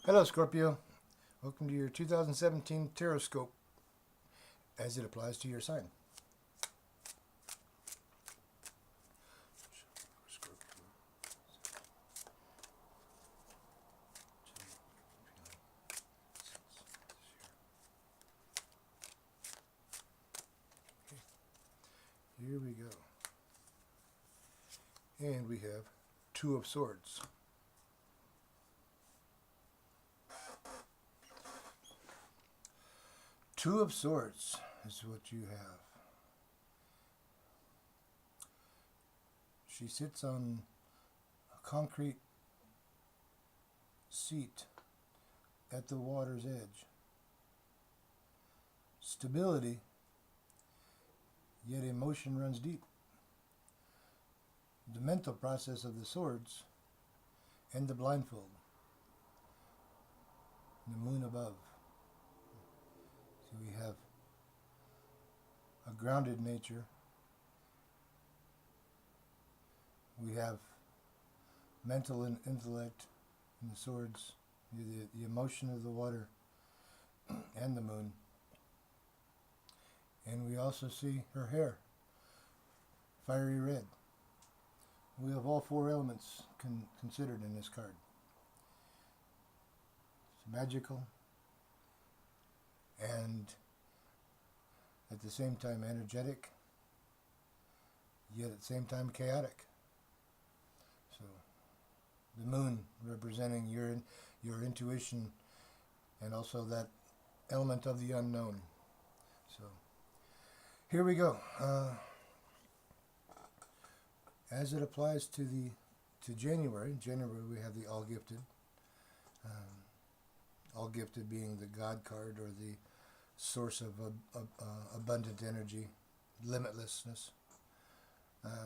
Hello, Scorpio. Welcome to your 2017 Tarotscope as it applies to your sign. Here we go. And we have Two of Swords. Two of Swords is what you have. She sits on a concrete seat at the water's edge. Stability, yet emotion runs deep. The mental process of the swords and the blindfold. The moon above. So we have a grounded nature. We have mental and intellect in the swords, the emotion of the water and the moon. And we also see her hair, fiery red. We have all four elements considered in this card. It's magical and at the same time energetic, yet at the same time chaotic. So the moon representing your intuition and also that element of the unknown. So here we go. As it applies to January, we have the All Gifted. All Gifted being the God card or the source of abundant energy, limitlessness. So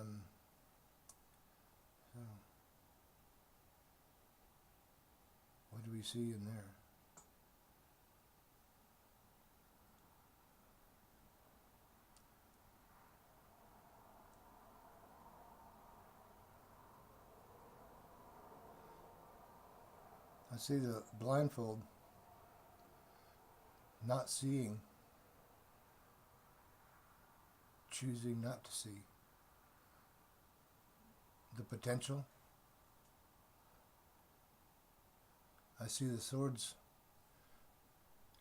what do we see in there? I see the blindfold, not seeing, choosing not to see the potential. I see the swords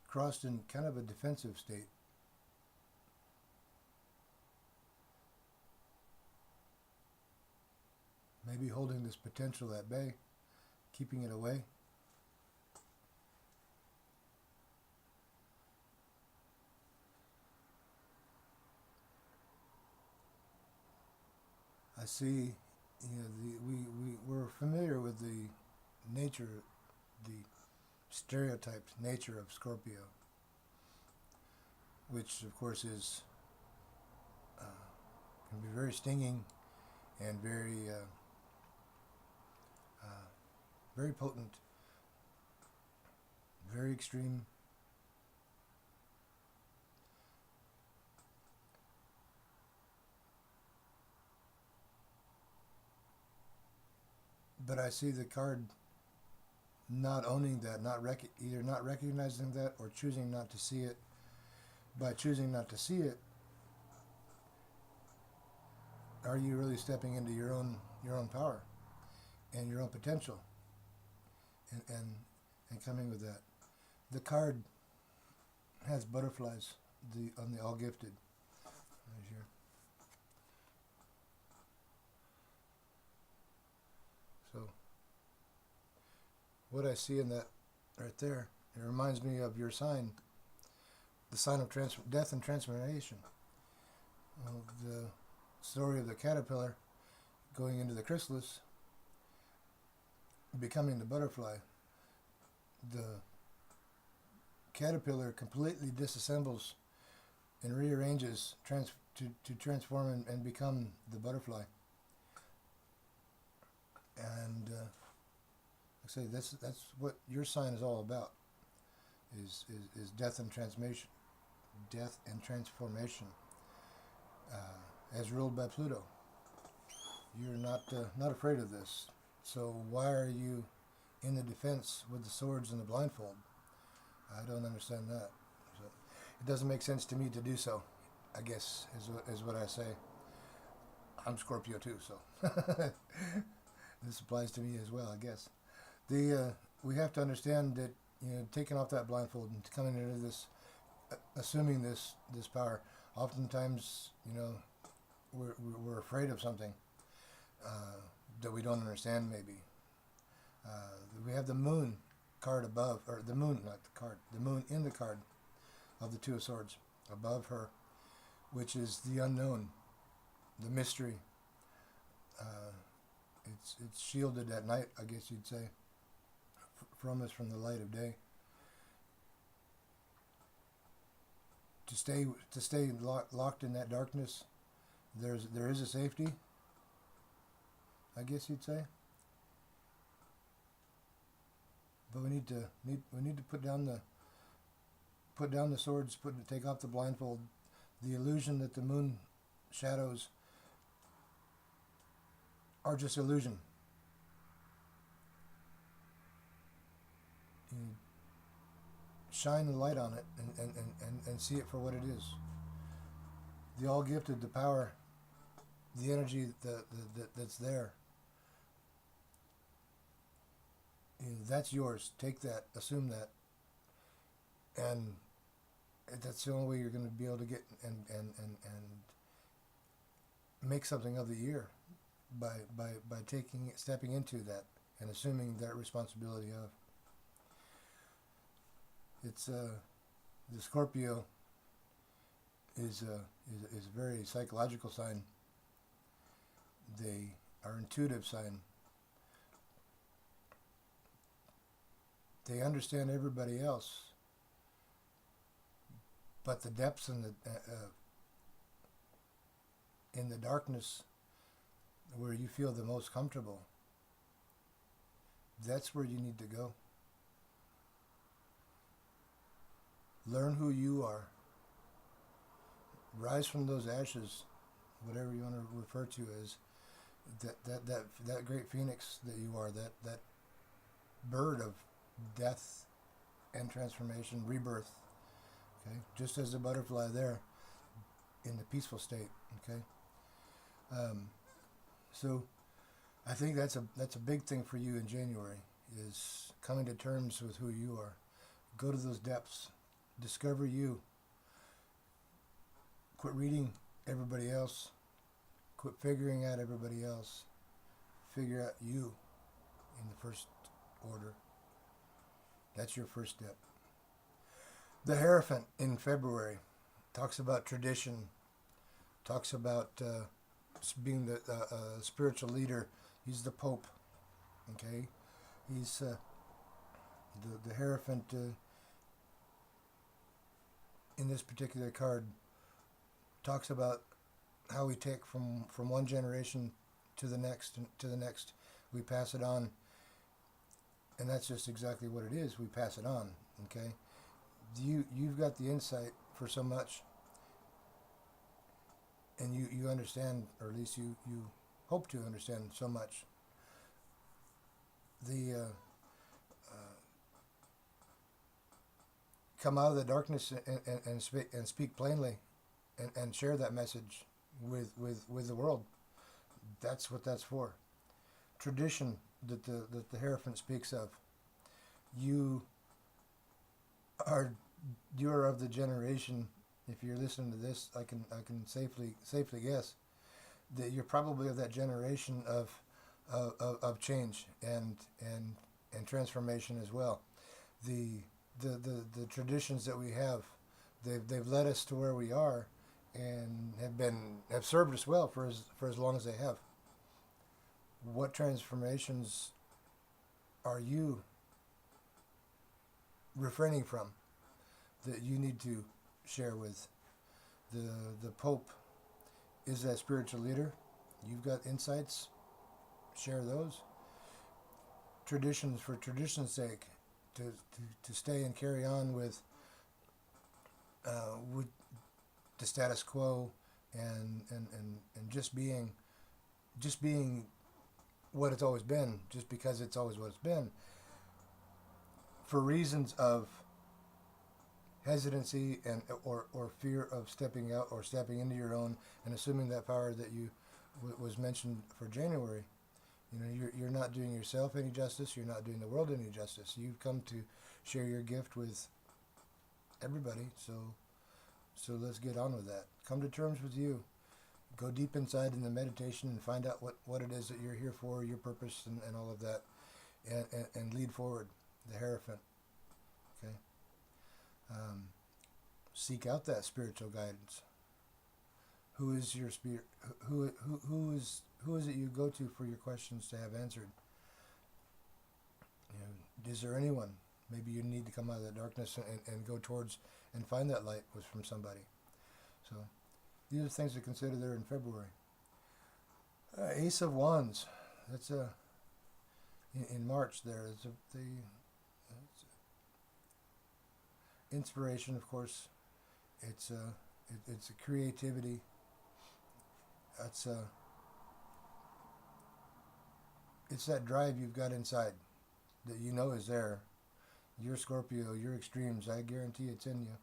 crossed in kind of a defensive state. Maybe holding this potential at bay, keeping it away. I see, we're familiar with the nature, the stereotyped nature of Scorpio, which of course is can be very stinging and very potent, very extreme. But I see the card not owning that, either not recognizing that or choosing not to see it. By choosing not to see it, are you really stepping into your own power and your own potential and coming with that? The card has butterflies on the All Gifted. There's your So what I see in that right there, it reminds me of your sign, the sign of death and transformation. Well, the story of the caterpillar going into the chrysalis, becoming the butterfly. The caterpillar completely disassembles and rearranges to transform and become the butterfly. And like I say, that's what your sign is all about. Is death and transformation, as ruled by Pluto. You're not afraid of this. So why are you in the defense with the swords and the blindfold. I don't understand that. So it doesn't make sense to me to do so, I guess, is what I say. I'm Scorpio too, so this applies to me as well, I guess. We have to understand that, taking off that blindfold and coming into this, assuming this power, oftentimes, we're afraid of something that we don't understand. Maybe we have the moon card above, or the moon, not the card, the moon in the card of the Two of Swords above her, which is the unknown, the mystery. It's shielded at night, I guess you'd say, from us, from the light of day. To stay locked in that darkness, there is a safety, I guess you'd say. But we need to put down the swords, take off the blindfold. The illusion that the moon shadows are just illusion. Shine the light on it and see it for what it is. The all gifted, the power, the energy that's there. That's yours. Take that, assume that, and that's the only way you're going to be able to get and make something of the year, by stepping into that and assuming that responsibility of. It's the Scorpio is a very psychological sign. They are intuitive sign. They understand everybody else, but the depths in the darkness, where you feel the most comfortable, that's where you need to go. Learn who you are. Rise from those ashes, whatever you want to refer to as that great phoenix that you are, that bird of death and transformation, rebirth. Okay, just as a butterfly there, in the peaceful state. Okay, so I think that's a big thing for you in January, is coming to terms with who you are. Go to those depths. Discover you. Quit reading everybody else. Quit figuring out everybody else. Figure out you in the first order. That's your first step. The Hierophant in February talks about tradition, talks about being the spiritual leader. He's the Pope. Okay? He's the Hierophant in this particular card talks about how we take from one generation to the next and to the next. We pass it on, and that's just exactly what it is. We pass it on. Okay, you've got the insight for so much, and you understand, or at least you hope to understand so much. Come out of the darkness and speak plainly, and share that message with the world. That's what that's for. Tradition that the Hierophant speaks of. You are of the generation. If you're listening to this, I can safely guess that you're probably of that generation of change and transformation as well. The traditions that we have, they've led us to where we are, and have served us well for as long as they have. What transformations are you refraining from that you need to share with? The Pope is that spiritual leader. You've got insights, share those. Traditions for tradition's sake, to stay and carry on with the status quo and just being what it's always been, just because it's always what it's been. for reasons of hesitancy or fear of stepping out or stepping into your own and assuming that power that you was mentioned for January. You're not doing yourself any justice. You're not doing the world any justice. You've come to share your gift with everybody. So let's get on with that. Come to terms with you. Go deep inside in the meditation and find out what it is that you're here for, your purpose, and all of that, and lead forward. The Hierophant. Okay. Seek out that spiritual guidance. Who is your spirit? Who is it you go to for your questions to have answered? Is there anyone? Maybe you need to come out of that darkness and go towards and find that light was from somebody. So these are things to consider there in February. Ace of Wands. That's in March there. It's inspiration, of course. It's a creativity. It's that drive you've got inside that you know is there. Your Scorpio, your extremes, I guarantee it's in you.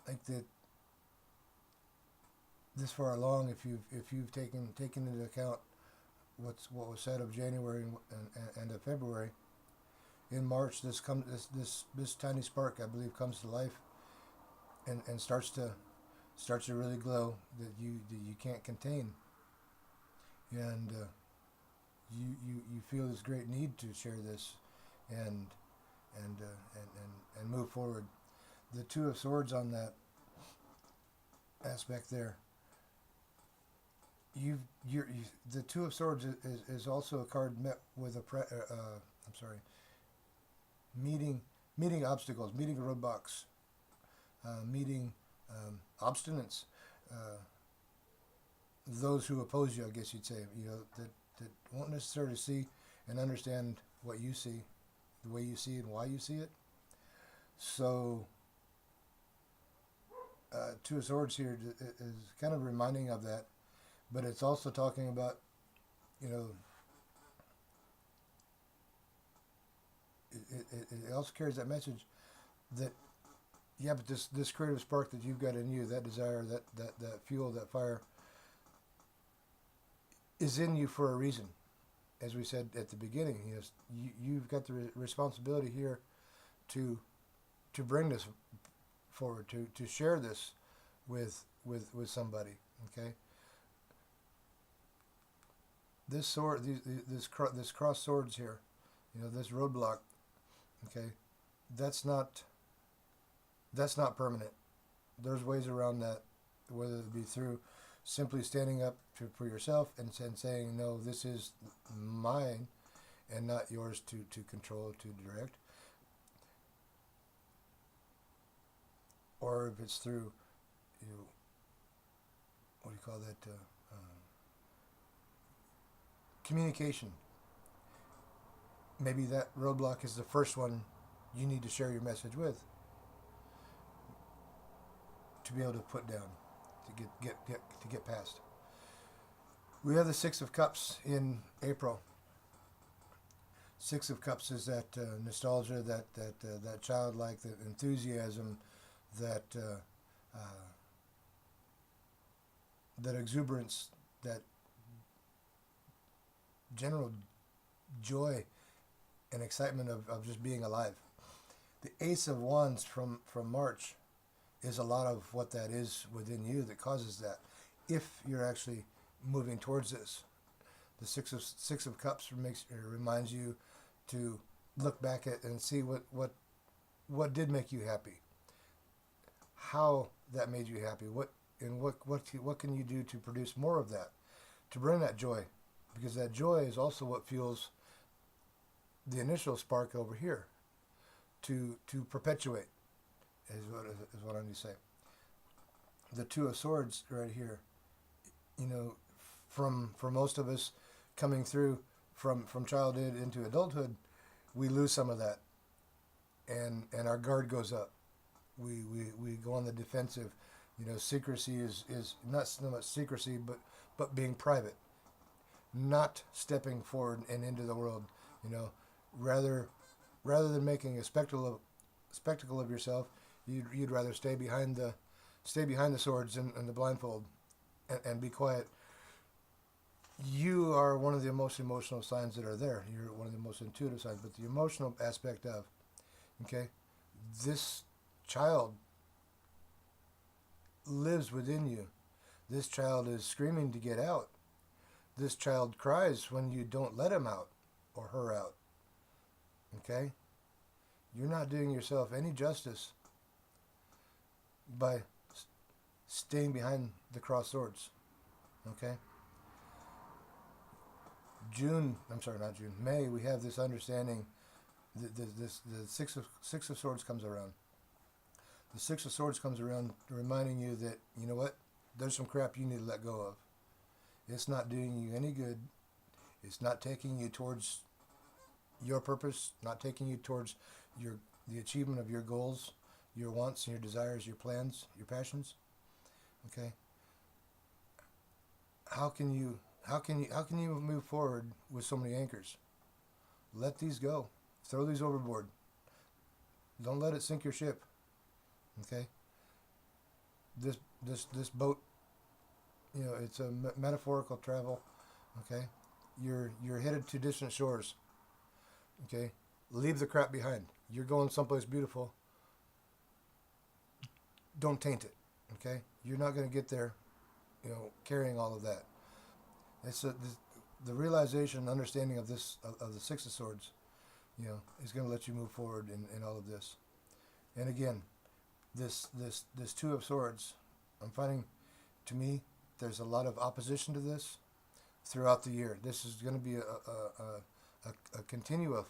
Like that. This far along, if you've taken into account what was said of January and of February, in March this tiny spark, I believe, comes to life and starts to really glow that you can't contain, and you feel this great need to share this and move forward. The Two of Swords on that aspect there. The Two of Swords is also a card met with meeting obstacles, meeting roadblocks, meeting obstinance, those who oppose you, I guess you'd say, that won't necessarily see and understand what you see, the way you see it and why you see it. So Two of Swords here is kind of reminding of that, but it's also talking about, it also carries that message that, but this creative spark that you've got in you, that desire, that fuel, that fire, is in you for a reason. As we said at the beginning, you've got the responsibility here to bring this forward, to share this with somebody. Okay. This sword, this cross swords here, this roadblock. Okay, that's not permanent. There's ways around that, whether it be through simply standing up for yourself and saying, no, this is mine and not yours to control, to direct. Or if it's through, what do you call that, communication. Maybe that roadblock is the first one you need to share your message with, to be able to put down, to get past. We have the Six of Cups in April. Six of Cups is that nostalgia, that childlike, that enthusiasm, that exuberance, that general joy and excitement of just being alive. The Ace of Wands from March is a lot of what that is within you that causes that. If you're actually moving towards this, the Six of Cups reminds you to look back at and see what did make you happy, how that made you happy, what can you do to produce more of that, to bring that joy, because that joy is also what fuels the initial spark over here, to perpetuate, is what I'm going to say. The Two of Swords right here, for most of us coming through from childhood into adulthood, we lose some of that, and our guard goes up. We go on the defensive. Secrecy is not so much secrecy, but being private, not stepping forward and into the world. Rather rather than making a spectacle of yourself, you'd rather stay behind the swords and the blindfold, and be quiet. You are one of the most emotional signs that are there. You're one of the most intuitive signs, but the emotional aspect of, okay, this child lives within you. This child is screaming to get out. This child cries when you don't let him out or her out. Okay? You're not doing yourself any justice by staying behind the crossed swords. Okay? May, we have this understanding. The Six of Swords comes around. The Six of Swords comes around reminding you that, you know what, there's some crap you need to let go of. It's not doing you any good. It's not taking you towards your purpose, not taking you towards the achievement of your goals, your wants and your desires, your plans, your passions. Okay? How can you move forward with so many anchors? Let these go. Throw these overboard. Don't let it sink your ship. Okay? This boat, it's a metaphorical travel. Okay? You're headed to distant shores. Okay? Leave the crap behind. You're going someplace beautiful. Don't taint it. Okay? You're not going to get there, carrying all of that. It's the realization and understanding of this of the Six of Swords, is going to let you move forward in all of this. And again, this Two of Swords, I'm finding, to me, there's a lot of opposition to this throughout the year. This is going to be a continual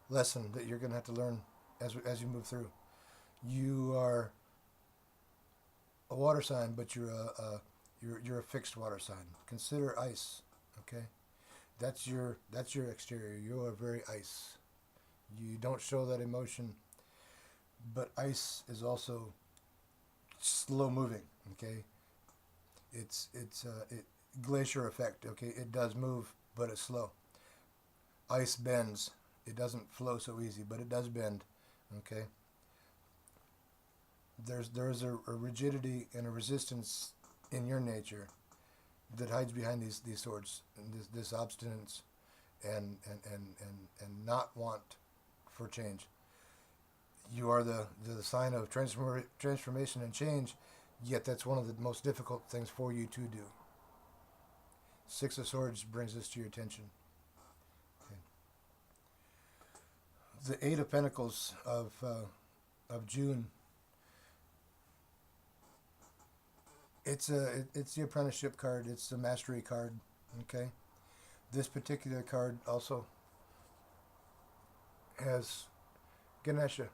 lesson that you're going to have to learn as you move through. You are a water sign, but you're a fixed water sign. Consider ice, okay? That's your exterior. You are very ice. You don't show that emotion, but ice is also slow moving, okay? It's glacier effect, okay? It does move, but it's slow. Ice bends. It doesn't flow so easy, but it does bend, okay? There's a rigidity and a resistance in your nature that hides behind these swords, and this obstinance and not want for change. You are the sign of transformation and change, yet that's one of the most difficult things for you to do. Six of Swords brings this to your attention. Okay. The Eight of Pentacles of June. It's the apprenticeship card. It's the mastery card. Okay, this particular card also has Ganesha,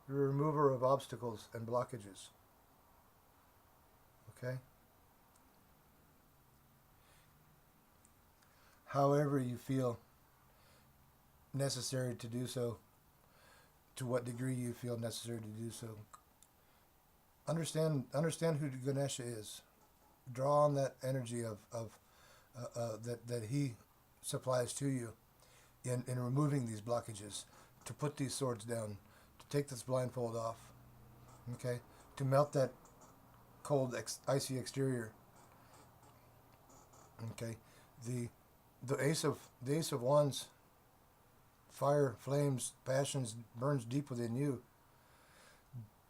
the remover of obstacles and blockages. Okay. However you feel necessary to do so, to what degree you feel necessary to do so. Understand who Ganesha is. Draw on that energy of that he supplies to you in removing these blockages, to put these swords down, to take this blindfold off, okay, to melt that cold, icy exterior. Okay, the Ace of Wands, fire, flames, passions, burns deep within you.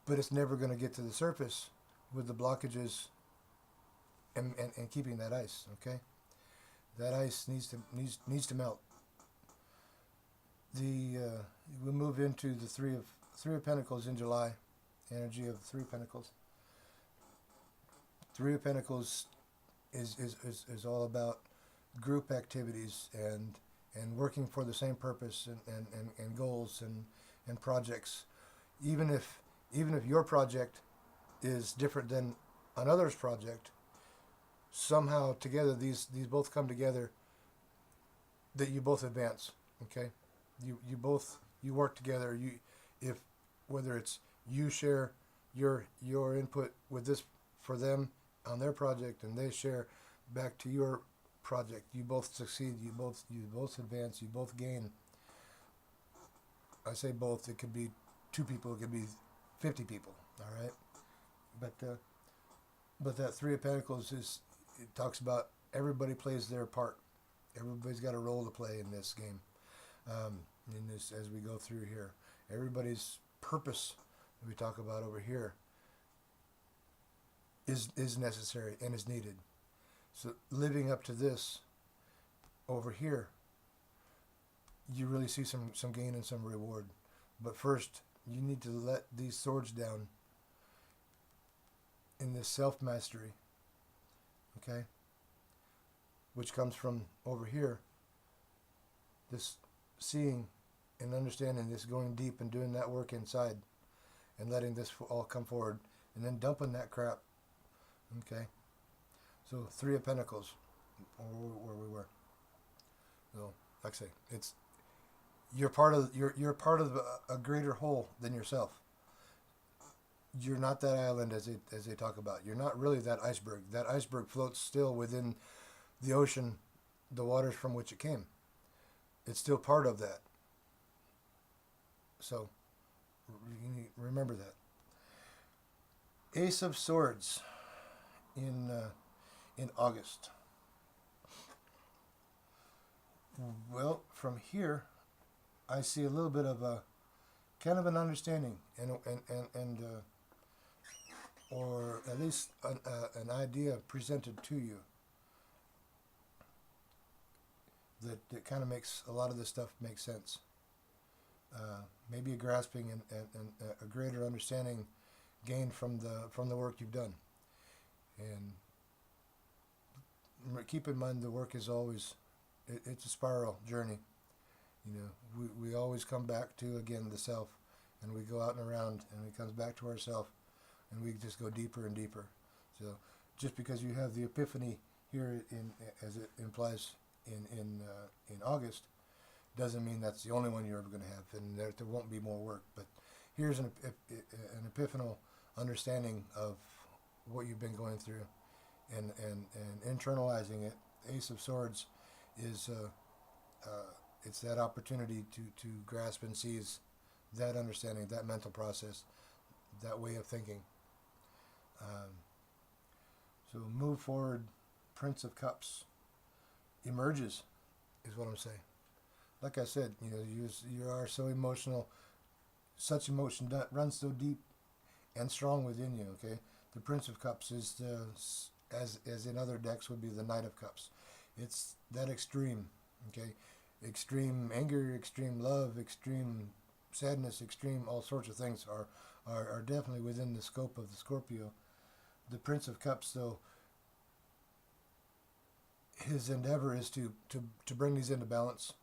But it's never going to get to the surface with the blockages and keeping that ice, okay? That ice needs to melt. We move into the Three of Pentacles in July, energy of the Three of Pentacles. Three of Pentacles is all about group activities and working for the same purpose and goals and projects. Even if your project is different than another's project, somehow together these both come together, that you both advance. Okay, you work together. Whether it's you share your input with this for them on their project, and they share back to your project. You both succeed. You both advance. You both gain. I say both. It could be 2 people. It could be 50 people. All right. But that 3 of Pentacles it talks about everybody plays their part. Everybody's got a role to play in this game. In this, as we go through here, everybody's purpose that we talk about over here is necessary and is needed. So living up to this over here, you really see some gain and some reward. But first, you need to let these swords down in this self-mastery, okay, which comes from over here, this seeing and understanding, this going deep and doing that work inside and letting this all come forward and then dumping that crap, okay. So 3 of Pentacles, where we were. So, like I say, it's you're part of a greater whole than yourself. You're not that island as they talk about. You're not really that iceberg. That iceberg floats still within the ocean, the waters from which it came. It's still part of that. So you need to remember that. Ace of Swords in August. Well, from here, I see a little bit of a kind of an understanding and or at least an idea presented to you that kind of makes a lot of this stuff make sense. Maybe a grasping and a greater understanding gained from the work you've done. And keep in mind, the work is always it's a spiral journey. You know, we always come back to, again, the self, and we go out and around, and it comes back to ourself, and we just go deeper and deeper. So just because you have the epiphany here, as it implies in August, doesn't mean that's the only one you're ever going to have, and there won't be more work. But here's an epiphanal understanding of what you've been going through, and internalizing it. Ace of Swords is it's that opportunity to grasp and seize that understanding, that mental process, that way of thinking. So move forward. Prince of Cups emerges, is what I'm saying. Like I said, you know, you are so emotional, such emotion that runs so deep and strong within you. Okay, the Prince of Cups is as in other decks would be the Knight of Cups. It's that extreme. Okay, extreme anger, extreme love, extreme sadness, extreme all sorts of things are definitely within the scope of the Scorpio. The Prince of Cups, though, his endeavor is to bring these into balance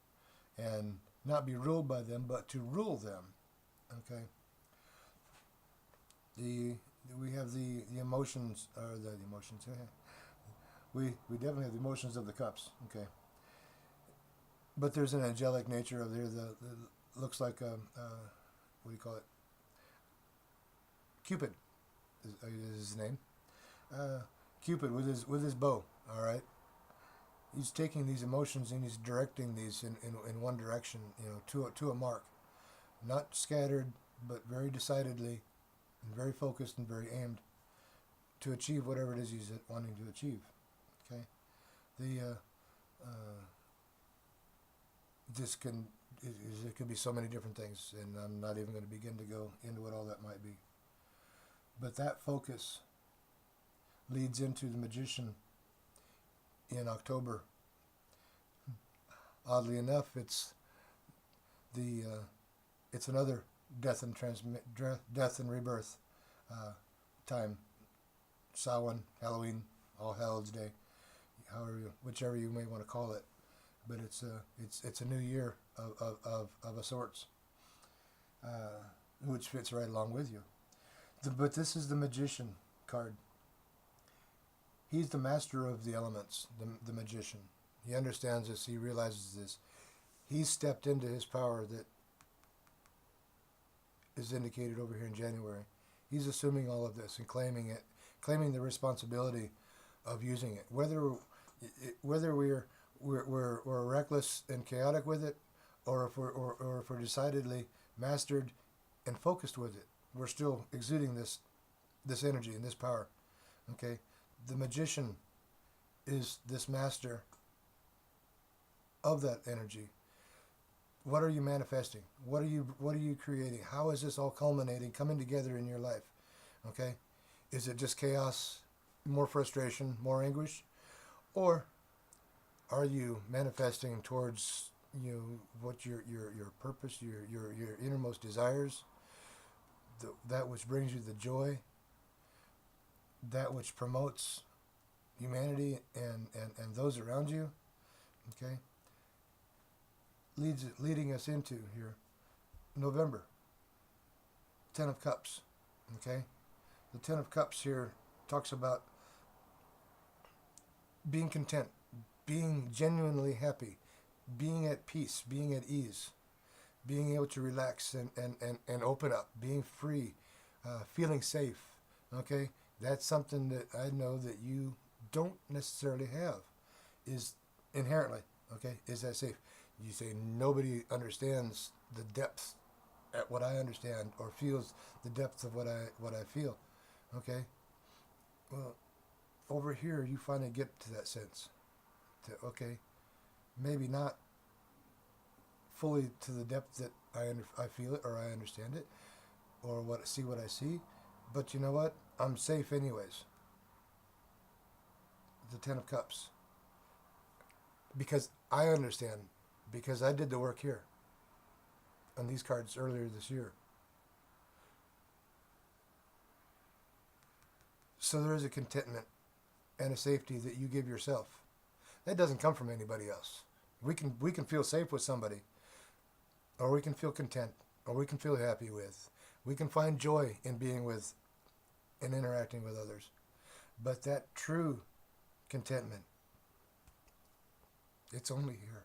and not be ruled by them, but to rule them. Okay. We have the emotions, or the emotions. We definitely have the emotions of the cups. Okay. But there's an angelic nature of there. The looks like what do you call it? Cupid is his name. Cupid with his bow. All right. He's taking these emotions and he's directing these in one direction, you know, to a mark, not scattered, but very decidedly, and very focused and very aimed to achieve whatever it is he's wanting to achieve. Okay, it could be so many different things, and I'm not even going to begin to go into what all that might be. But that focus leads into the Magician in October. Oddly enough, it's another death and rebirth time. Samhain, Halloween, All Hallows Day, whichever you may want to call it. But it's a new year of a sorts, which fits right along with you. But this is the Magician card. He's the master of the elements, the Magician. He understands this. He realizes this. He's stepped into his power that is indicated over here in January. He's assuming all of this and claiming the responsibility of using it. Whether Whether we're reckless and chaotic with it, or if we're decidedly mastered and focused with it, we're still exuding this energy and this power. Okay, the magician is this master of that energy. What are you manifesting? What are you creating? How is this all culminating, coming together in your life? Okay, is it just chaos, more frustration, more anguish, or are you manifesting towards what your purpose, your innermost desires, that which brings you the joy, that which promotes humanity and those around you? Okay, leading us into here November, Ten of Cups. Okay, the Ten of Cups here talks about being content, being genuinely happy, being at peace, being at ease, being able to relax and open up, being free, feeling safe. Okay, that's something that I know that you don't necessarily have, is inherently. Okay, is that safe? You say nobody understands the depth at what I understand, or feels the depth of what I feel. Okay, well, over here you finally get to that sense. Okay, maybe not fully to the depth that I feel it, or I understand it, or what I see, but you know what? I'm safe anyways. The Ten of Cups, because I understand, because I did the work here on these cards earlier this year. So there is a contentment and a safety that you give yourself. That doesn't come from anybody else. We can feel safe with somebody, or we can feel content, or we can feel happy with. We can find joy in being with and interacting with others. But that true contentment, it's only here.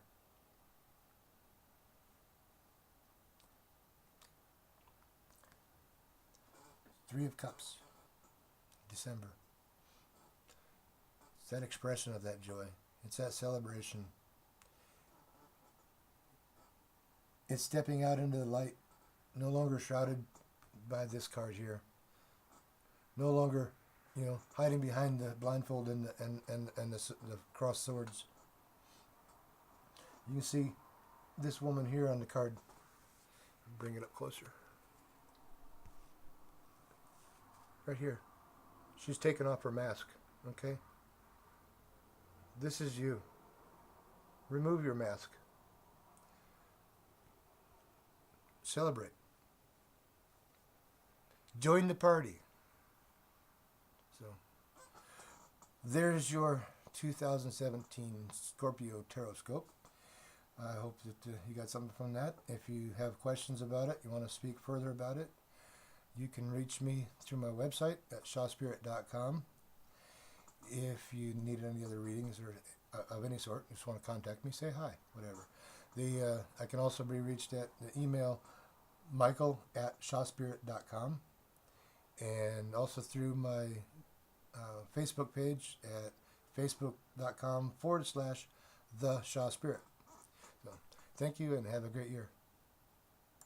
Three of Cups, December. It's that expression of that joy. It's that celebration. It's stepping out into the light, no longer shrouded by this card here. No longer, hiding behind the blindfold and the crossed swords. You can see this woman here on the card. Bring it up closer. Right here. She's taken off her mask. Okay? This is you. Remove your mask. Celebrate. Join the party. So, there's your 2017 Scorpio Tarotscope. I hope that you got something from that. If you have questions about it, you want to speak further about it, you can reach me through my website at Shaspirit.com. If you need any other readings or of any sort, just want to contact me, say hi, whatever. I can also be reached at the email michael@Shaspirit.com, and also through my Facebook page at facebook.com/the Shaspirit. So, thank you and have a great year.